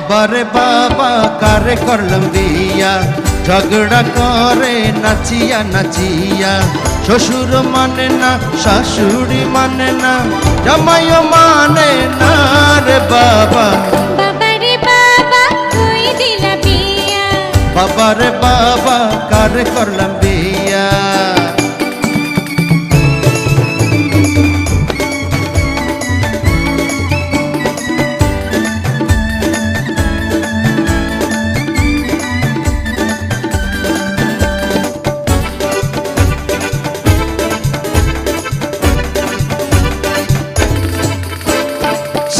বাবারে বাবা কারে করলাম বিয়া, ঝগড়া করে নাচিয়া নাচিয়া। শ্বশুর মানে না, শাশুড়ি মানে না, জামাইও মানে না রে বাবা। বাবারে বাবা কই দিলা বিয়া, বাবারে বাবা কারে করলাম বিয়া।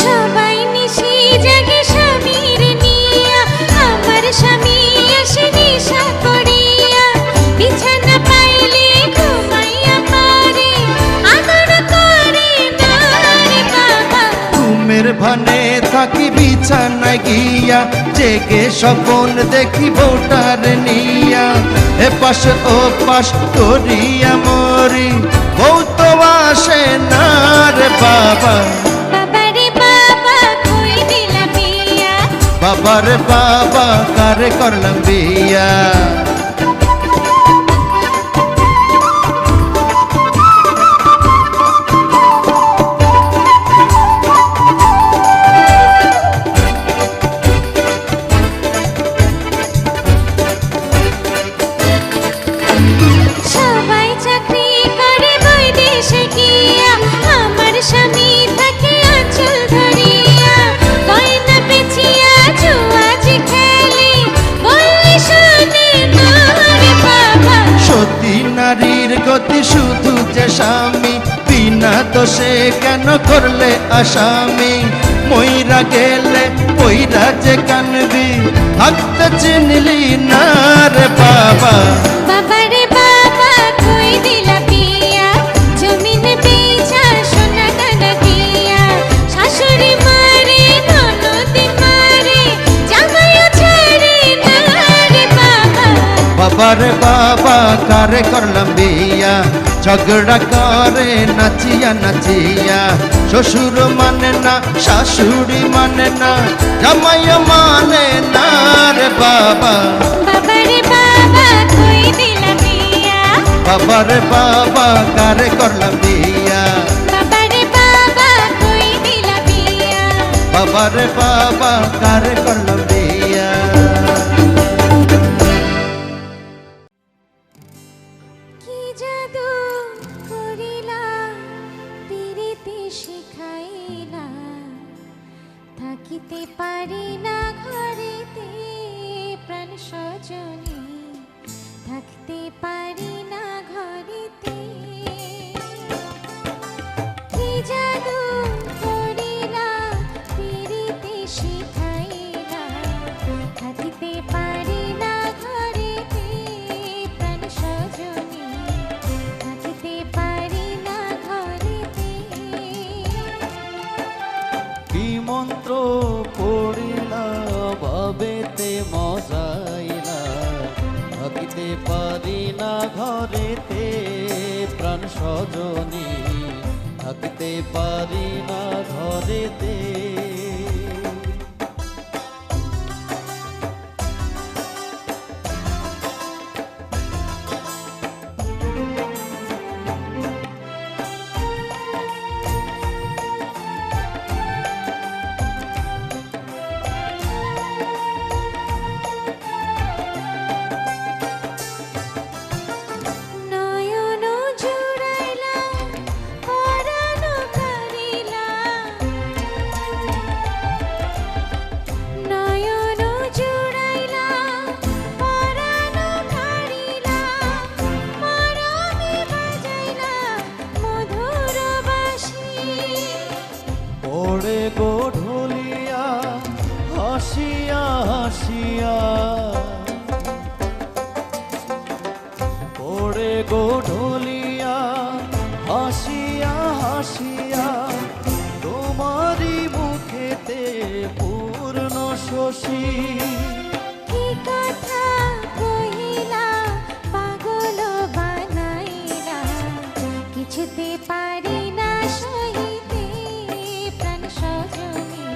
সবাই নিশি জাগে স্বামীর নিয়া, আমার স্বামী আসে নেশা করিয়া, বিছানা পাইলে ঘুমাইয়া পারে, আদর করে না রে বাবা। ঘুমের ভানে থাকি বিছানায় গিয়া, জেগে স্বপন দেখি বউটার নিয়া। এ পাশ ও পাশ করিয়া মরি, বউ তো আসে না রে বাবা। বাবারে বাবা কই দিলা বিয়া, বাবারে বাবা কারে করলাম বিয়া। সবাই চাকরি করে বৈদেশে গিয়া, আমার স্বামী থাকে আঁচল ধরিয়া, গয়না পেঁচিয়া জুয়াজি খেলে, বললে শোনে না রে বাবা। সতী নারীর গতি শুধু যে স্বামী, বিনা দোষে কেন করলে আসামি। মইরা গেলে মইরা যে কানবি, থাকতে চিনলি না রে বাবা। বাবারে বাবা কই দিলা বিয়া, জমিন বেচা সোনা দানা দিয়া, শাশুড়ি মারে ননদ মারে, জামাইও ছাড়ে না রে বাবা। বাবারে বাবা কারে করলাম বিয়া, ঝগড়া করে নাচিয়া নাচিয়া। শ্বশুর মানে না, শাশুড়ি মানে না, জামাইও মানে না রে বাবা। বাবারে বাবা কই দিলা বিয়া, বাবারে বাবা কারে করলাম বিয়া। বাবারে বাবা কই দিলা বিয়া। বাবারে বাবা কারে করলাম বিয়া। কি জাদু করিলা, পিরিতি শিখাইলা, থাকিতে পারি না ঘরেতে প্রাণ সজনী, থাকতে পারি না ঘরেতে। কি জাদু করিলা, পিরিতি শিখাইলা, থাকিতে পারি না ঘরেতে প্রাণ সজনী, থাকিতে পারি না ঘরেতে। কি মন্ত্র পড়িলা ভাবেতে মজাইলা, থাকিতে পারি না ঘরেতে প্রাণ সজনী, থাকতে পারি না ঘরেতে। নয়ন জুড়াইলা, পরাণ কাড়িলা, নয়ন জুড়াইলা, পরাণ কাড়িলা, মরমে বাজাইলা মধুর বাঁশি। পড়ে গো ঢুলিয়া হাসিয়া হাসিয়া, পড়ে গো ঢুলিয়া হাসিয়া হাসিয়া, তোমারি মুখেতে পূর্ণ শশী। কি কথা কহিলা, পাগল বানাইলা, কিছুতে পারি না সহিতে প্রাণ সজনী,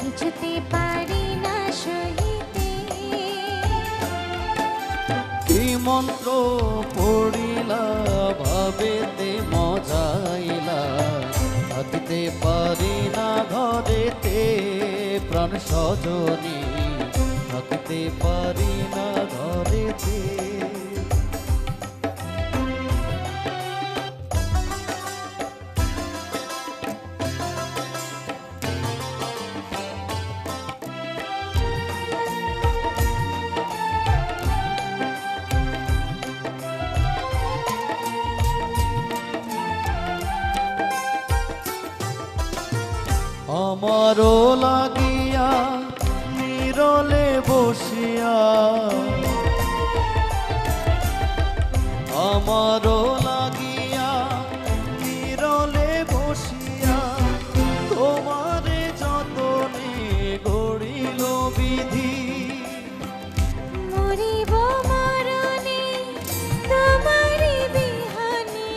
কিছুতে পারি মন্ত্র পড়িলা ভাবেতে মজাইলা থাকিতে পারি না ঘরেতে প্রাণ সজনী থাকিতে পারি না ঘরেতে আমারও লাগিয়া নিরলে বসিয়া আমারও লাগিয়া নিরলে বসিয়া তোমারে যতনে গড়িল বিধি মরিব মরণে তোমারি বিহানে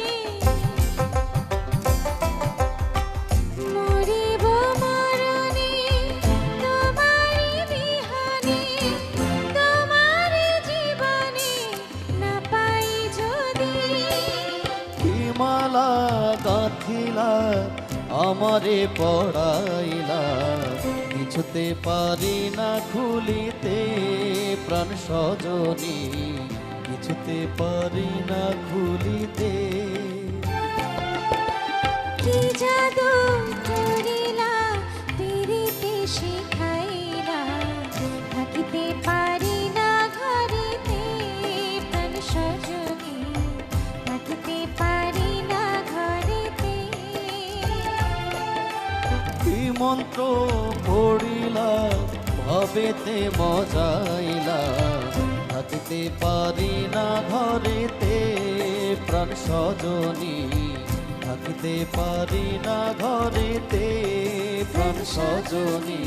মরিব মরণে তোমারি বিহানে তোমারি জীবনে না পাই যদি হিমালা গাঁথিলা আমারে পড়াইলা কিছুতে পারি না খুলিতে প্রাণ সজনী কিছুতে পারি না খুলিতে কি জাদু করিলা পিরিতে শিখাইলা থাকিতে পারি না ঘরেতে প্রাণ সজনী থাকিতে পারি না ঘরেতে কি মন্ত্র পড়িলা ভাবেতে মজাইলা থাকিতে পারি না ঘরেতে প্রাণ সজনী থাকিতে পারি না ঘরেতে প্রাণ সজনী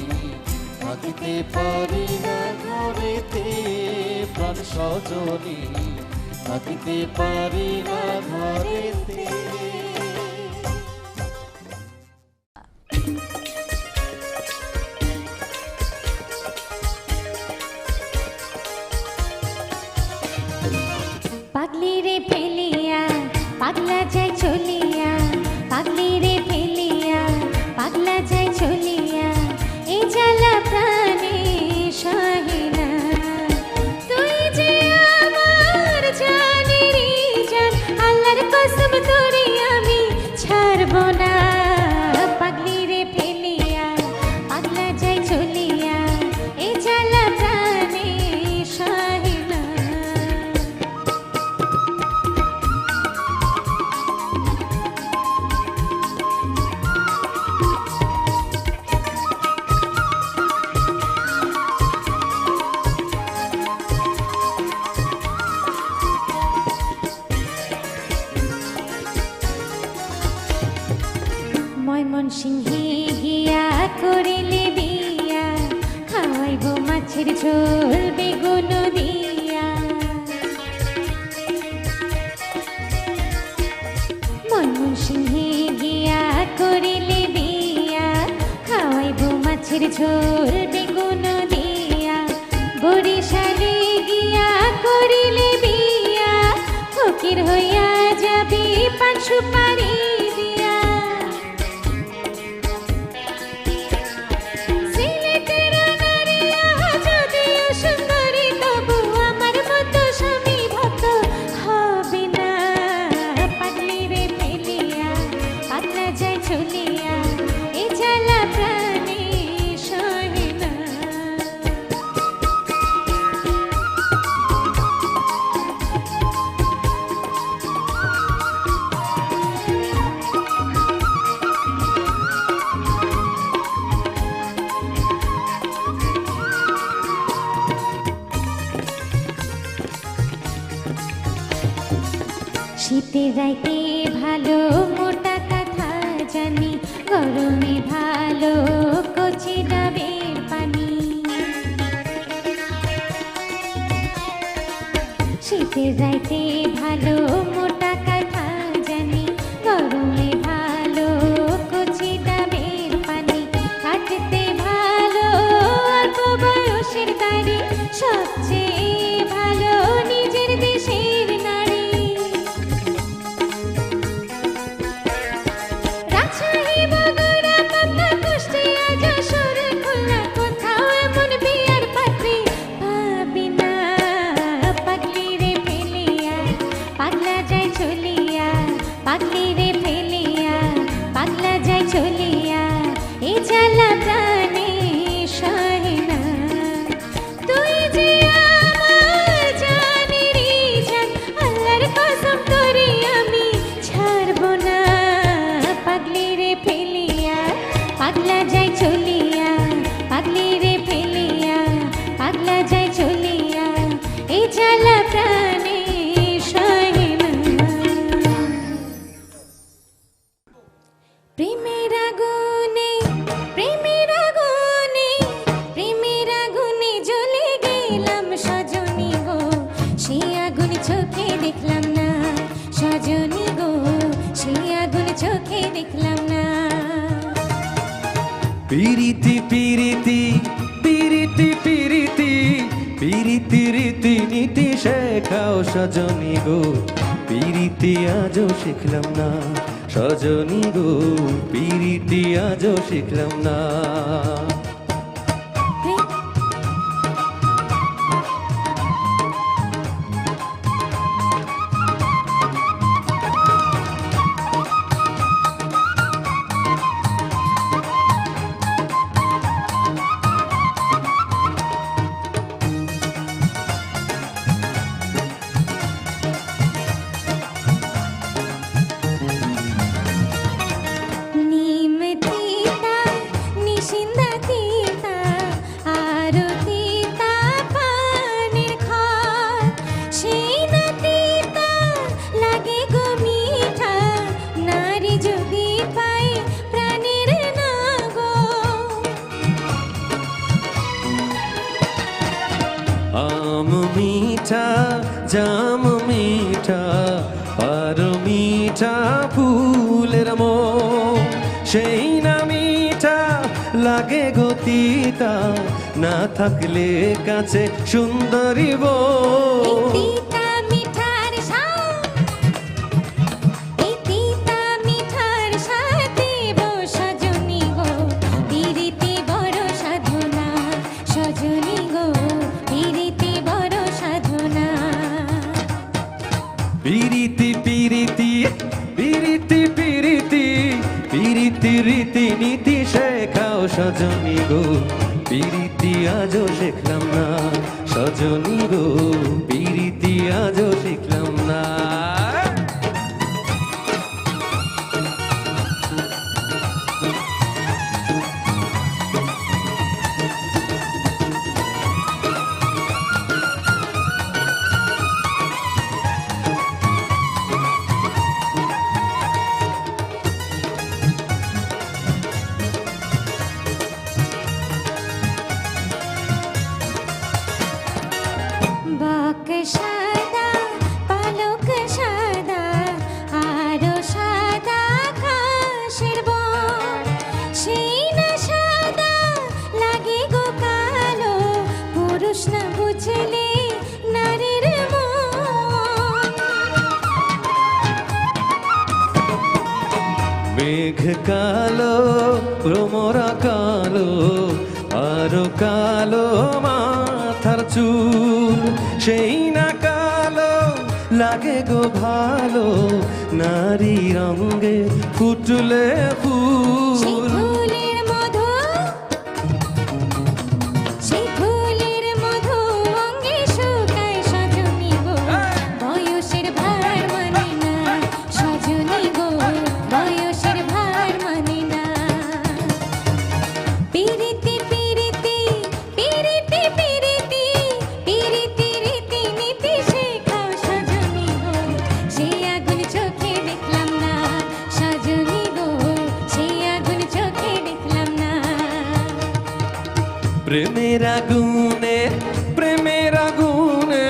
থাকিতে পারি না ঘরেতে প্রাণ সজনী থাকিতে পারি না ঘরেতে পাগলি রে ফেলিয়া পাগলা যায় চলিয়া পাগলি রে ফেলিয়া পাগলা যায় চলিয়া এই জ্বালা প্রাণে সহে না তুই যে আমার জানেরই জান আল্লাহর কসম তোরে আমি ছাড়ব না পাগলি রে ফেলিয়া পাগলা যায় চলিয়া এই জ্বালা প্রাণে সহে না ময়মনসিংহে গিয়া করিলে বিয়া খাওয়াইব মাছের ঝোল বেগুন দিয়া ময়মনসিংহে গিয়া করিলে বিয়া খাওয়াইব মাছের ঝোল বেগুন দিয়া বরিশালে গিয়া করিলে বিয়া ফকির হইয়া যাবি পান সুপারি দিয়া সিলেটের নারীরা যদিও সুন্দরী তবু আমার মতো স্বামী ভক্ত হবে না পাগলি রে ফেলিয়া পাগলা যায় চলিয়া এ জ্বালা প্রাণে সহে না শীতের রাইতে ভালো মোটা কাঁথা জানি গরমে ভালো কচি ডাবের পানি শীতের রাইতে ভালো মোটা কাঁথা জানি গরমে ভালো কচি ডাবের পানি কাটতে ভালো অল্প বয়সের দাড়ি সবচেয়ে ভালো নিজের দেশে এ জ্বালা প্রাণে সহে না। তুই যে আমার জানেরই জান, আল্লাহর কসম করে আমি ছাড়ব না। পাগলি রে ফেলিয়া পাগলা যায় চলিয়া, পাগলি রে ফেলিয়া পাগলা যায় চলিয়া, এই জ্বালা প্রাণে সহে না। প্রেমের আগুনে প্রেমের আগুনে প্রেমের আগুনে জ্বলে গেলাম সজনী গো, সেই আগুন চোখে দেখলাম না সজনী গো, সেই আগুন চোখে দেখলাম না। পিরিতি পিরিতি পিরিতি পিরিতি পিরিতি রীতি নীতি শেখাও সজনী গো, পিরিতি আজও শিখলাম না সজনী গো, পিরিতি আজও শিখলাম না। নিম তিতা নিশিন্দা তিতা আরো তিতা পানের খর, সেই না তিতা লাগে গো মিঠা, নারী যদি পায় প্রাণের নাগো। আম মিঠা জাম মিঠা আর মিঠা ফুলের মন, সেই না মিঠা লাগে গতিতা, না থাকলে কাছে সুন্দরী এই বউ। তিতা মিঠার স্বাদ, এই তিতা মিঠার সাথে সজনী গো, পিরিতি বড় সাধনা সজনী গো, পিরিতি বড় সাধনা। পিরিতি পিরিতি পিরিতি পিরিতি পিরিতি রীতি নীতি শেখাও সজনী গো, পিরিতি আজও শিখলাম না সজনী গো, পিরিতি আজও শিখলাম না। বাক সাদা পালক সাদা আরো সাদা ঘাসের বন, সেই না সাদা লাগে গো কালো, পুরুষ না বুঝলে নারীর মন। মেঘ কালো ভ্রমরা কালো আরো কালো মাথার চুল, সেই না কালো লাগে গো ভালো, নারী রঙে ফুটলে সেই ফুল। ফুলের মধু, সেই ফুলের মধু অঙ্গে শুকায় সজনী গো, বয়সের ভার মানে না সজনী গো, বয়সের ভার মানে না। পিরিতি পিরিতি পিরিতি পিরিতি পিরিতি রীতি নীতি শেখাও সজনী গো, সেই আগুন চোখে দেখলাম না সজনী গো, সেই আগুন চোখে দেখলাম না। প্রেমের আগুনে প্রেমের আগুনে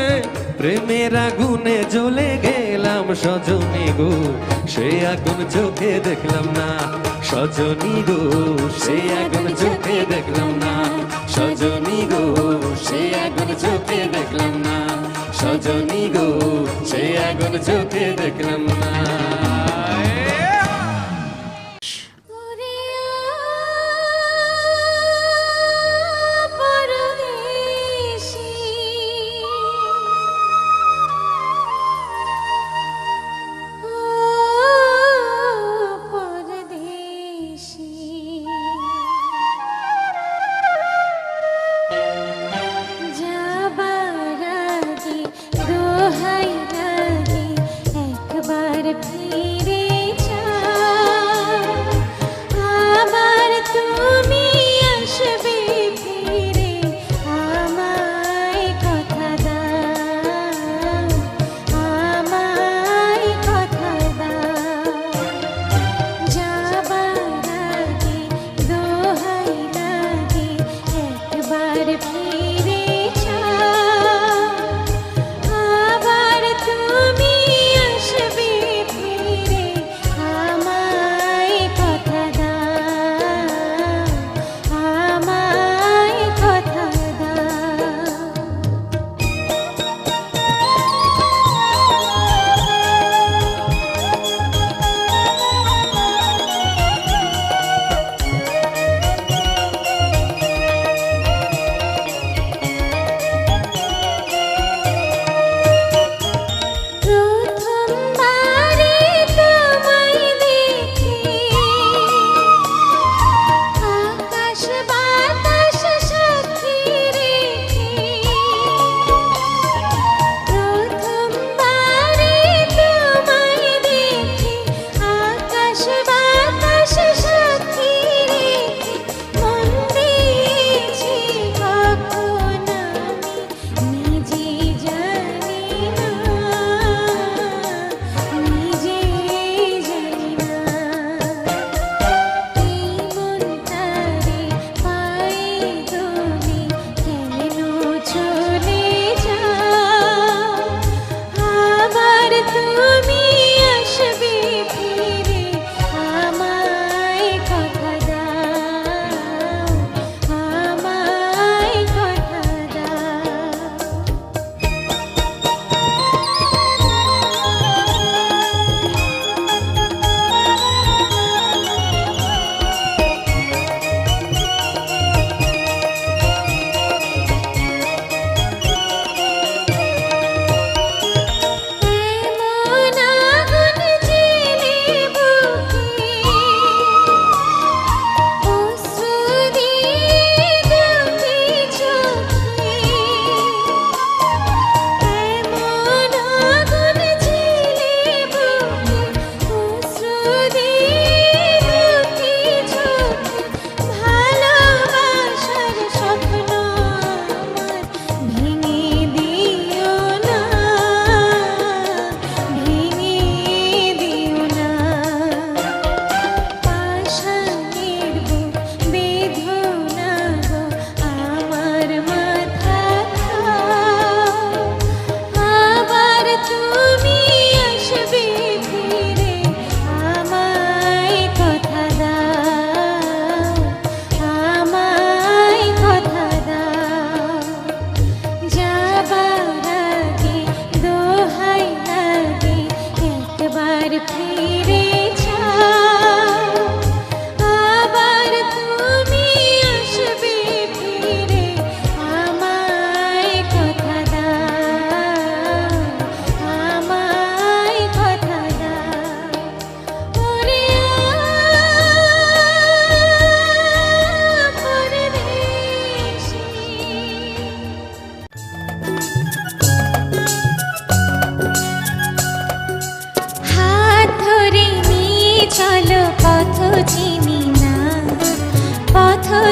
প্রেমের আগুনে জ্বলে গেলাম সজনী গো, সে আগুন চোখে দেখলাম না সজনী গো, সে আগুন চোখে দেখলাম না সজনী গো, সে আগুন চোখে দেখলাম না সজনী গো, সে আগুন চোখে দেখলাম না। ওরে পরদেশী, ও পরদেশী,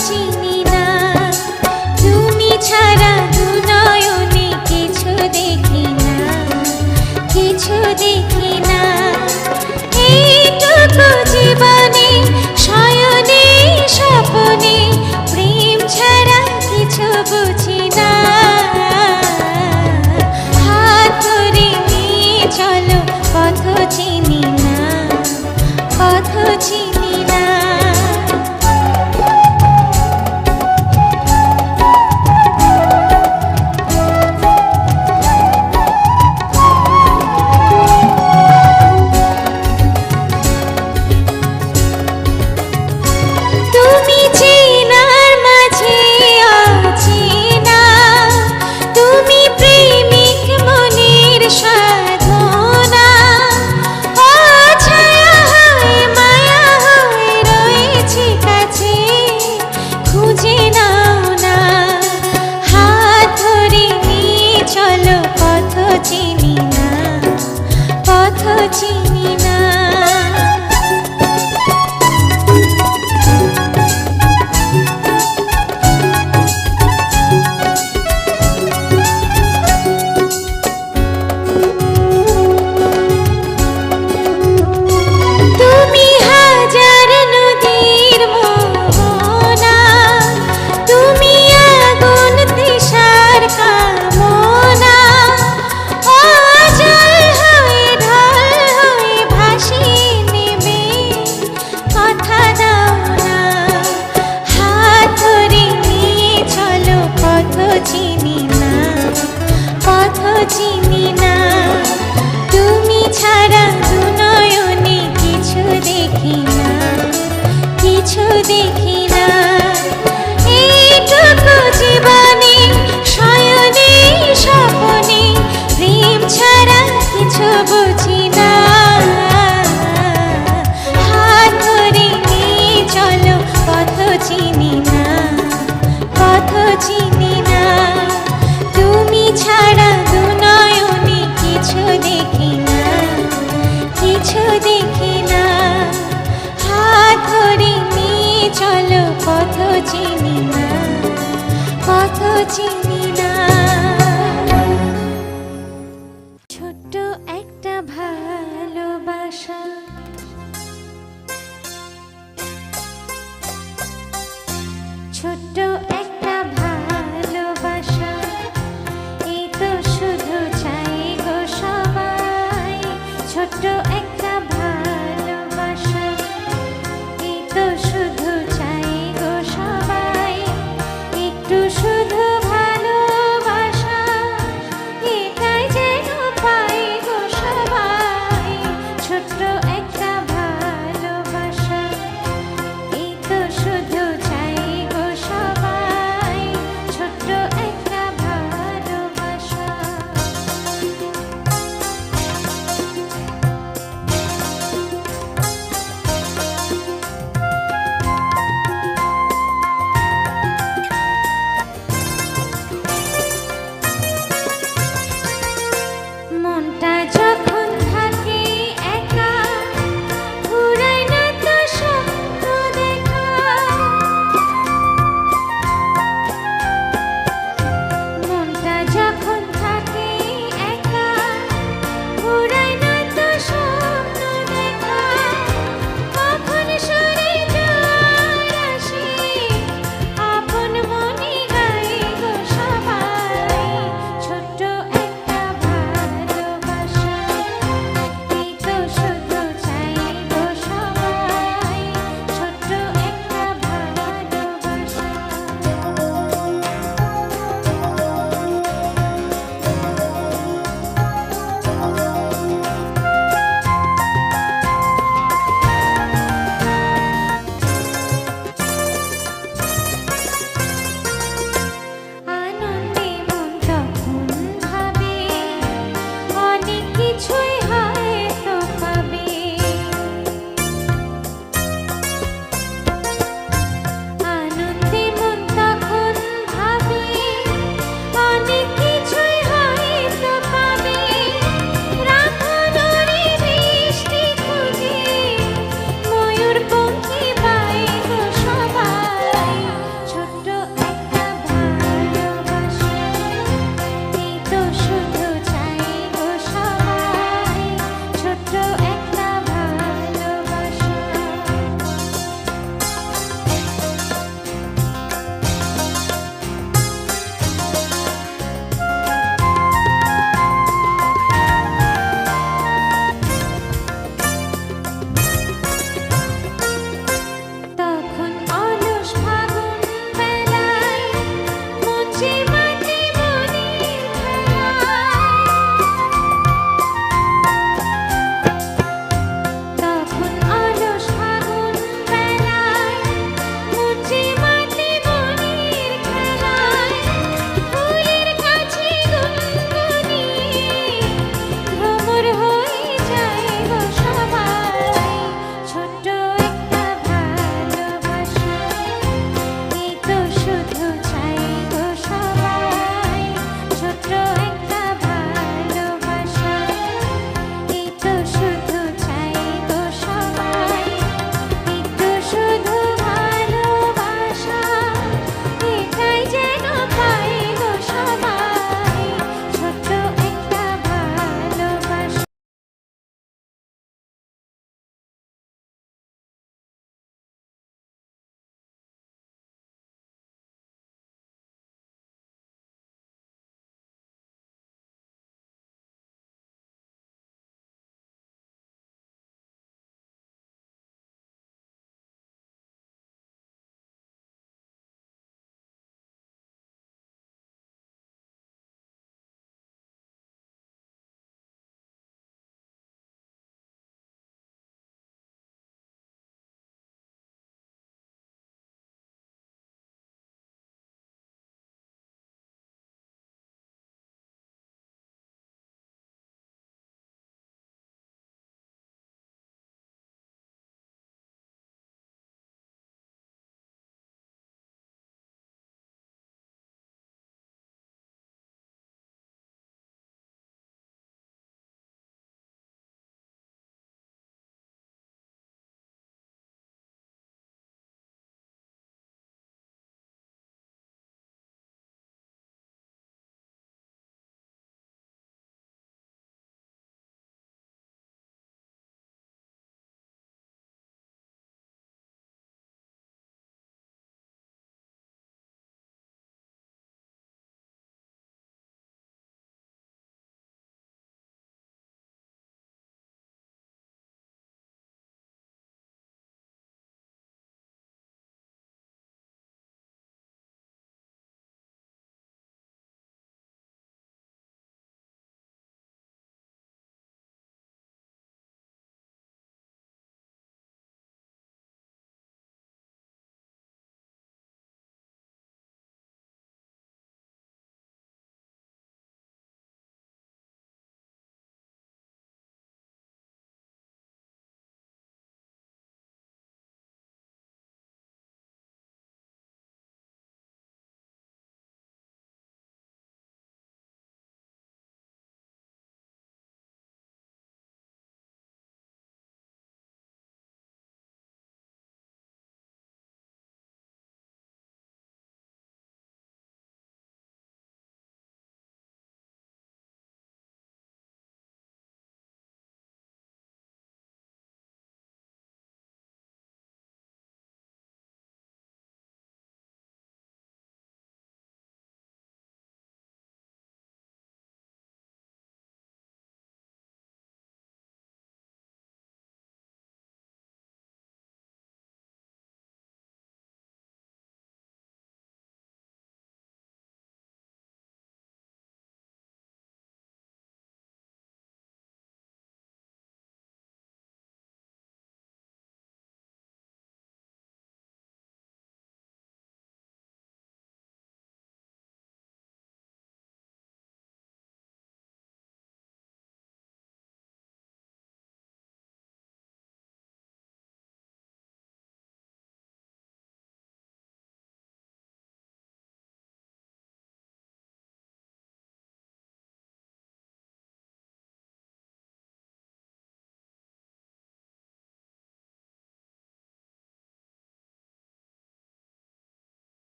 চিনি না, তুমি ছাড়া দু নয়নে কিছু দেখি না, কিছু দেখি না। এইটুকু জীবনে শয়নে স্বপনে প্রেম ছাড়া কিছু বুঝি না। হাত ধরে নিয়ে চলো, পথ চিনি না, পথ চিনি না। তুমি চেনার মাঝে অচেনা, তুমি প্রেমিক মনের সাধনা। অছায়া হয়ে মায়া হয়ে রয়েছে কাছে, খুঁজে নাও না। হাত ধরে নিয়ে চলো, পথ চিনি না, পথ চিনি না। তুমি হাজার নদীর মোহনা, তুমি আগুন তৃষার কামনা। অজল হয়ে ঢল হয়ে ভাসিয়ে নেবে, কথা দাও না। হাত ধরে নিয়ে চলো, পথ চিনি না, পথ চিনি না। তুমি ছাড়া দু নয়নে কিছু দেখি না, কিছু দেখি না। এইটুকু জীবনে শয়নে স্বপনে প্রেম ছাড়া কিছু বুঝি না। হাত ধরে নিয়ে চলো, পথ চিনি না, পথ চিনি না। তুমি ছাড়া দু নয়নে কিছু দেখি না, কিছু দেখি না। হাত ধরে নিয়ে চলো, পথ চিনি না, পথ চিনি না।